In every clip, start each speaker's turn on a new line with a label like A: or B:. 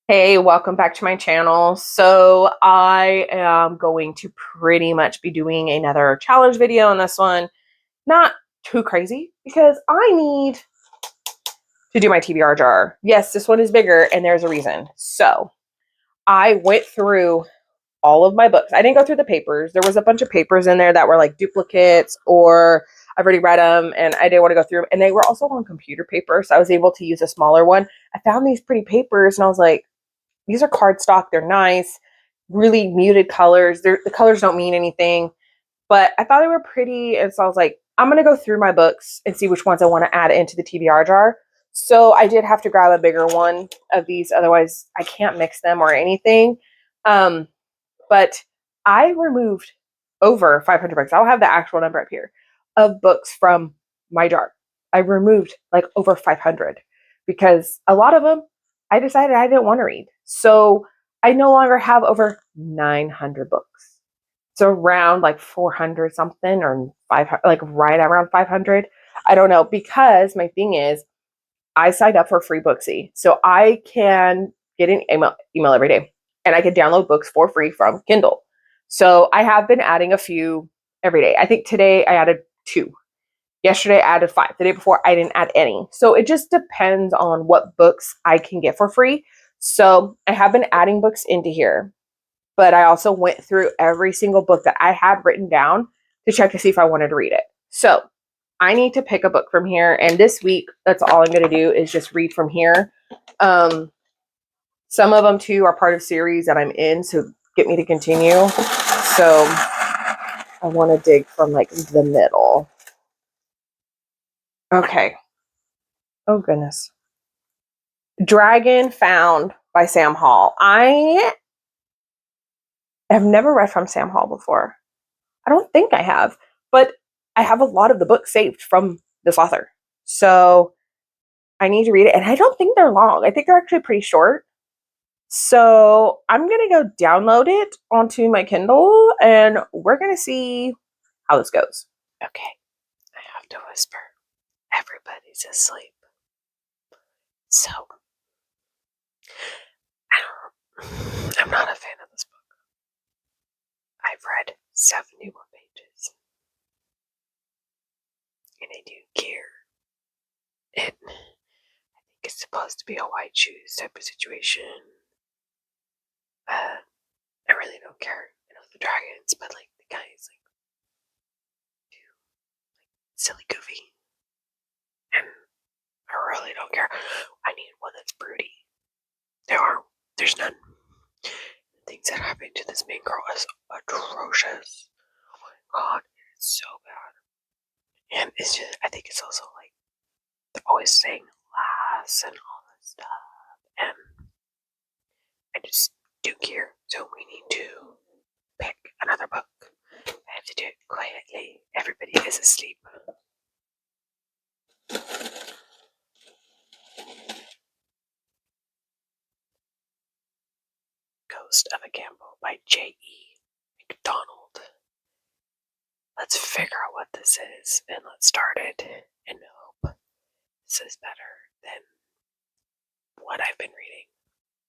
A: Hey, welcome back to my channel. So I am going to pretty much be doing another challenge video on this one. Not too crazy because I need to do my TBR jar. Yes, this one is bigger and there's a reason. So I went through all of my books. I didn't go through the papers. There was a bunch of papers in there that were like duplicates or I've already read them and I didn't want to go through them. And they were also on computer paper. So I was able to use a smaller one. I found these pretty papers and I was like, these are cardstock. They're nice, really muted colors. The colors don't mean anything, but I thought they were pretty. And so I was like, I'm going to go through my books and see which ones I want to add into the TBR jar. So I did have to grab a bigger one of these. Otherwise, I can't mix them or anything. But I removed over 500 books. I'll have the actual number up here of books from my jar. I removed like over 500 because a lot of them I decided I didn't want to read. So I no longer have over 900 books. It's around like 400 something or 500, like right around 500. I don't know, because my thing is I signed up for free Booksy. So I can get an email every day and I can download books for free from Kindle. So I have been adding a few every day. I think today I added 2. Yesterday I added 5. The day before I didn't add any. So it just depends on what books I can get for free. So I have been adding books into here, but I also went through every single book that I had written down to check to see if I wanted to read it. So I need to pick a book from here. And this week, that's all I'm going to do is just read from here. Some of them too are part of series that I'm in, so get me to continue. So I want to dig from like the middle. Okay. Oh goodness. Dragon Found by Sam Hall. I have never read from Sam Hall before. I don't think I have, but I have a lot of the books saved from this author. So I need to read it. And I don't think they're long. I think they're actually pretty short. So I'm going to go download it onto my Kindle and we're going to see how this goes. Okay. I have to whisper. Everybody's asleep. So I'm not a fan of this book. I've read 71 pages. And I do care. I think it's supposed to be a white shoes type of situation. I really don't care. I know the dragons, but like the guy is like too silly goofy. And I really don't care. I need one that's broody. There's none. The things that happen to this main girl is atrocious. Oh my god, it's so bad. And it's just, I think it's also like, they're always saying lass and all this stuff. And I just don't care. So we need to pick another book. I have to do it quietly. Everybody is asleep. Ghost of a Gamble by J.E. McDonald. Let's figure out what this is and let's start it and hope this is better than what I've been reading.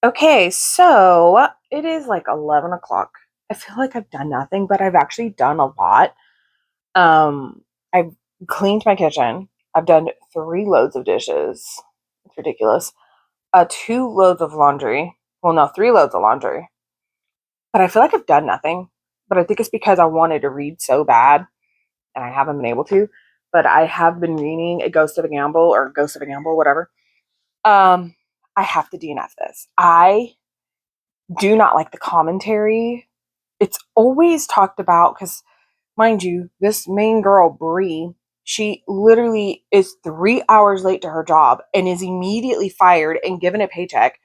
A: Okay, so it is like 11 o'clock. I feel like I've done nothing, but I've actually done a lot. I've cleaned my kitchen. I've done 3 loads of dishes. It's ridiculous. 2 loads of laundry. Well, no, 3 loads of laundry. But I feel like I've done nothing. But I think it's because I wanted to read so bad and I haven't been able to. But I have been reading A Ghost of a Gamble or Ghost of a Gamble, whatever. I have to DNF this. I do not like the commentary. It's always talked about because, mind you, this main girl, Bree, she literally is 3 hours late to her job and is immediately fired and given a paycheck.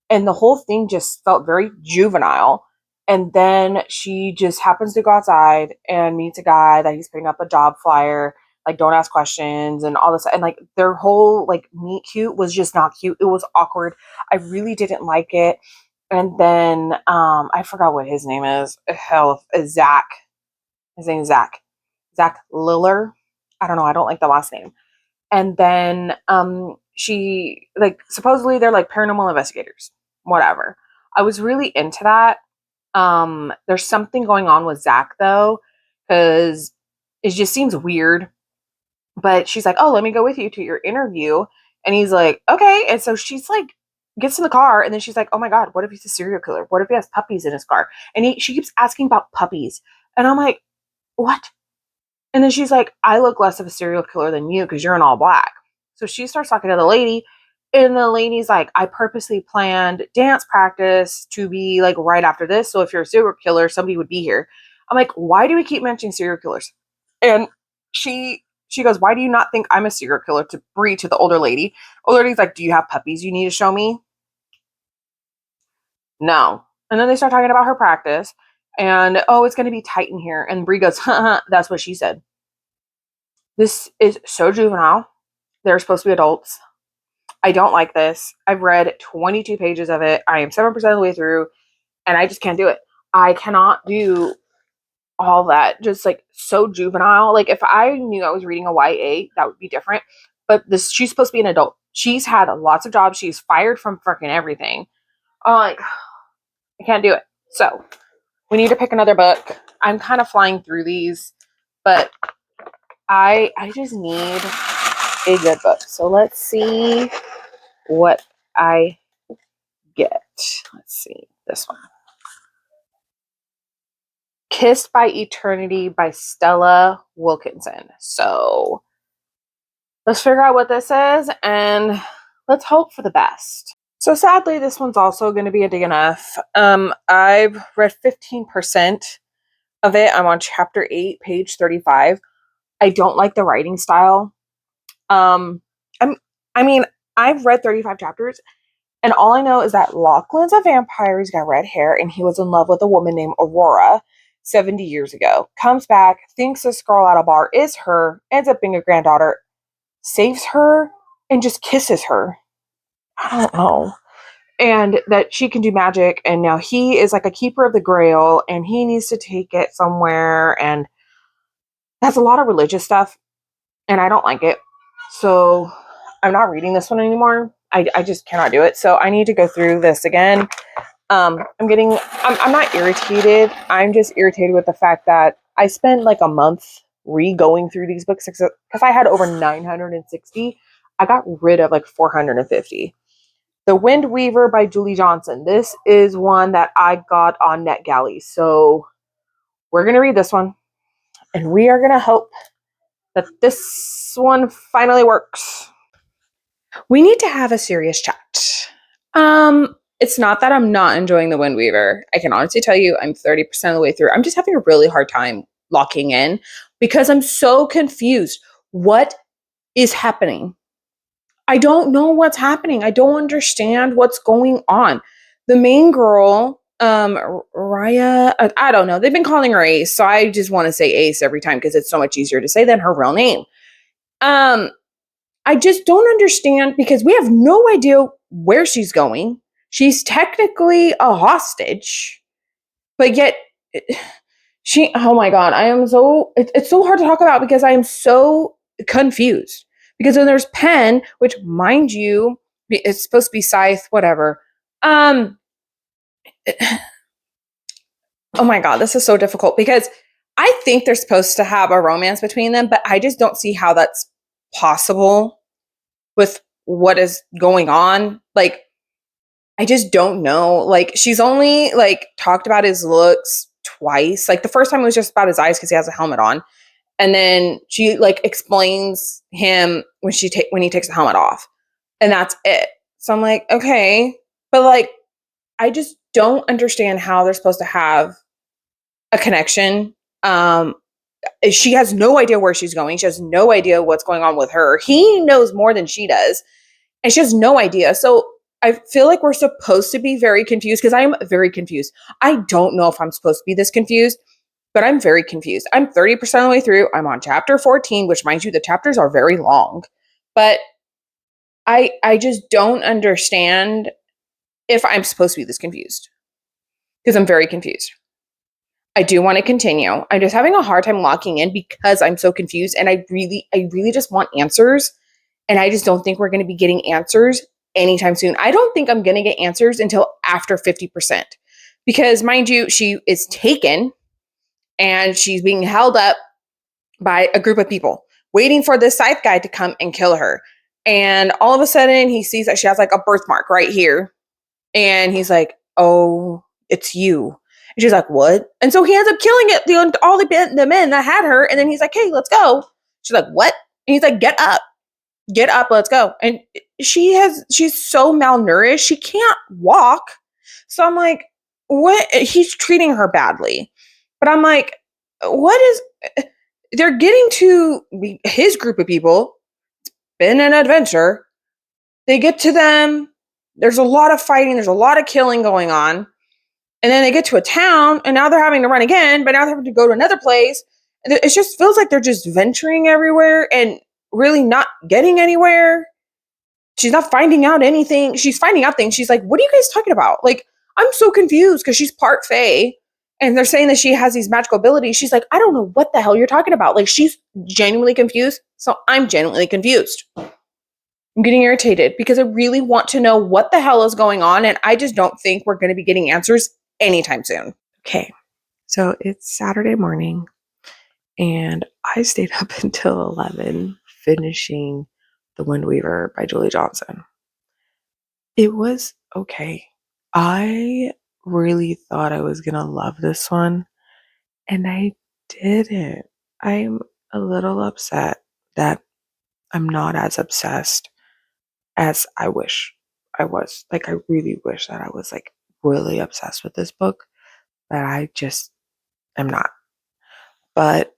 A: And the whole thing just felt very juvenile. And then she just happens to go outside and meets a guy that he's putting up a job flyer, like don't ask questions and all this. And like their whole like meet cute was just not cute. It was awkward. I really didn't like it. And then I forgot what his name is. Hell, Zach. His name is Zach. Zach Liller. I don't know. I don't like the last name. And then she like supposedly they're like paranormal investigators. whatever. I was really into that. There's something going on with Zach though, because it just seems weird. But she's like, "Oh, let me go with you to your interview." And he's like, "Okay." And so she's like, gets in the car, and then she's like, "Oh my God, what if he's a serial killer? What if he has puppies in his car?" And she keeps asking about puppies. And I'm like, "What?" And then she's like, "I look less of a serial killer than you because you're in all black." So she starts talking to the lady, and the lady's like, "I purposely planned dance practice to be like right after this. So if you're a serial killer, somebody would be here." I'm like, "Why do we keep mentioning serial killers?" And she goes, "Why do you not think I'm a serial killer?" To Bree, to the older lady. Older lady's like, "Do you have puppies you need to show me?" No. And then they start talking about her practice. And, "Oh, it's going to be tight in here." And Bree goes, "That's what she said." This is so juvenile. They're supposed to be adults. I don't like this. I've read 22 pages of it. I am 7% of the way through, and I just can't do it. I cannot do all that. Just like so juvenile. Like if I knew I was reading a YA, that would be different. But this, she's supposed to be an adult. She's had lots of jobs. She's fired from freaking everything. Like, I can't do it. So we need to pick another book. I'm kind of flying through these, but I just need a good book. So let's see what I get. Let's see this one. Kissed by Eternity by Stella Wilkinson. So let's figure out what this is and let's hope for the best. So sadly, this one's also going to be a DNF. I've read 15% of it. I'm on chapter 8, page 35. I don't like the writing style. I'm, I mean, I've read 35 chapters, and all I know is that Lachlan's a vampire. He's got red hair, and he was in love with a woman named Aurora 70 years ago. Comes back, thinks this girl at a bar is her, ends up being a granddaughter, saves her, and just kisses her. I don't know. And that she can do magic, and now he is like a keeper of the grail, and he needs to take it somewhere, and that's a lot of religious stuff, and I don't like it. So I'm not reading this one anymore. I just cannot do it. So I need to go through this again. I'm not irritated. I'm just irritated with the fact that I spent like a month re-going through these books because I had over 960. I got rid of like 450. The Wind Weaver by Julie Johnson. This is one that I got on NetGalley. So we're going to read this one, and we are going to hope that this one finally works. We need to have a serious chat. It's not that I'm not enjoying The Wind Weaver. I can honestly tell you I'm 30% of the way through. I'm just having a really hard time locking in because I'm so confused. What is happening? I don't know what's happening. I don't understand what's going on. The main girl, Raya, I don't know. They've been calling her Ace, so I just want to say Ace every time because it's so much easier to say than her real name. I just don't understand because we have no idea where she's going. She's technically a hostage, but yet oh my God, it's so hard to talk about because I am so confused. Because then there's Pen, which mind you, it's supposed to be Scythe, whatever. Oh my God, this is so difficult because I think they're supposed to have a romance between them, but I just don't see how that's possible with what is going on. Like, I just don't know. Like, she's only like talked about his looks twice. Like the first time it was just about his eyes because he has a helmet on. And then she like explains him when when he takes the helmet off. And that's it. So I'm like, okay. But like, I just don't understand how they're supposed to have a connection. She has no idea where she's going. She has no idea what's going on with her. He knows more than she does. And she has no idea. So I feel like we're supposed to be very confused because I am very confused. I don't know if I'm supposed to be this confused, but I'm very confused. I'm 30% of the way through. I'm on chapter 14, which mind you, the chapters are very long. But I just don't understand if I'm supposed to be this confused because I'm very confused. I do want to continue. I'm just having a hard time locking in because I'm so confused and I really just want answers. And I just don't think we're going to be getting answers anytime soon. I don't think I'm going to get answers until after 50%. Because, mind you, she is taken and she's being held up by a group of people waiting for this scythe guy to come and kill her. And all of a sudden, he sees that she has like a birthmark right here. And he's like, oh, it's you. And she's like, what? And so he ends up killing it, all the men that had her. And then he's like, hey, let's go. She's like, what? And he's like, get up, let's go. And she's so malnourished, she can't walk. So I'm like, what? He's treating her badly. But I'm like, what is, they're getting to his group of people. It's been an adventure. They get to them. There's a lot of fighting. There's a lot of killing going on. And then they get to a town and now they're having to run again, but now they're having to go to another place. It just feels like they're just venturing everywhere and really not getting anywhere. She's not finding out anything. She's finding out things. She's like, what are you guys talking about? Like, I'm so confused because she's part fae and they're saying that she has these magical abilities. She's like, I don't know what the hell you're talking about. Like, she's genuinely confused. So I'm genuinely confused. I'm getting irritated because I really want to know what the hell is going on. And I just don't think we're going to be getting answers anytime soon. Okay. So it's Saturday morning and I stayed up until 11 finishing The Wind Weaver by Julie Johnson. It was okay. I really thought I was going to love this one and I didn't. I'm a little upset that I'm not as obsessed as I wish I was. Like, I really wish that I was like really obsessed with this book, but I just am not. But,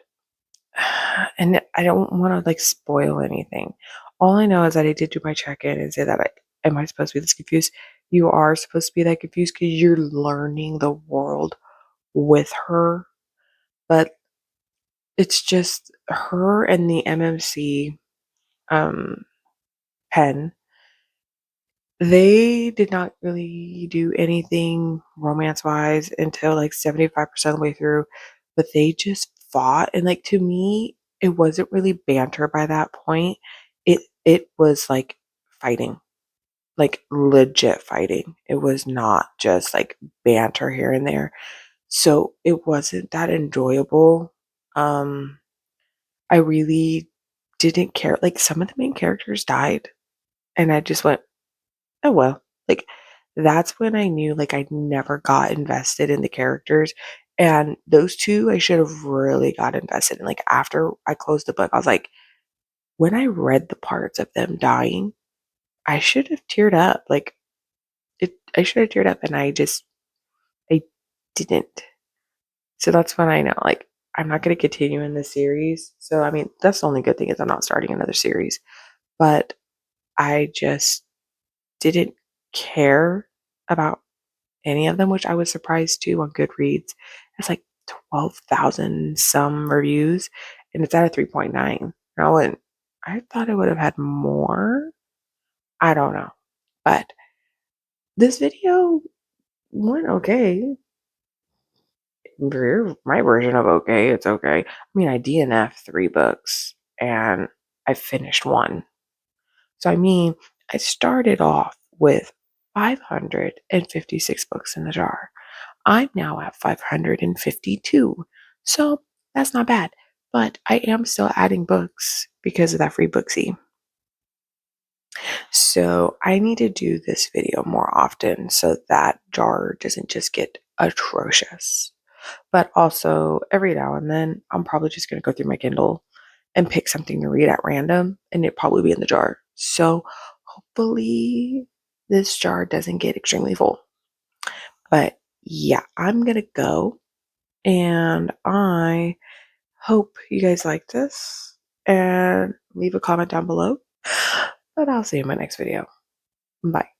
A: and I don't want to like spoil anything. All I know is that I did do my check-in and say that am I supposed to be this confused? You are supposed to be that confused because you're learning the world with her. But it's just her and the MMC pen. They did not really do anything romance-wise until like 75% of the way through, but they just fought. And like to me, it wasn't really banter by that point. It was like fighting. Like legit fighting. It was not just like banter here and there. So it wasn't that enjoyable. I really didn't care. Like some of the main characters died and I just went, oh well. Like that's when I knew like I never got invested in the characters. And those two I should have really got invested in. Like after I closed the book, I was like, when I read the parts of them dying, I should have teared up. Like I should have teared up and I didn't. So that's when I know like I'm not gonna continue in the series. So I mean that's the only good thing is I'm not starting another series. But I just didn't care about any of them, which I was surprised too on Goodreads. It's like 12,000 some reviews and it's at a 3.9. I thought it would have had more. I don't know. But this video went okay. My version of okay, it's okay. I mean, I DNF 3 books and I finished 1. So, I mean, I started off with 556 books in the jar. I'm now at 552. So that's not bad. But I am still adding books because of that free booksy. So I need to do this video more often so that jar doesn't just get atrocious. But also every now and then I'm probably just going to go through my Kindle and pick something to read at random and it'll probably be in the jar. So hopefully this jar doesn't get extremely full. But yeah, I'm going to go and I hope you guys like this and leave a comment down below. But I'll see you in my next video. Bye.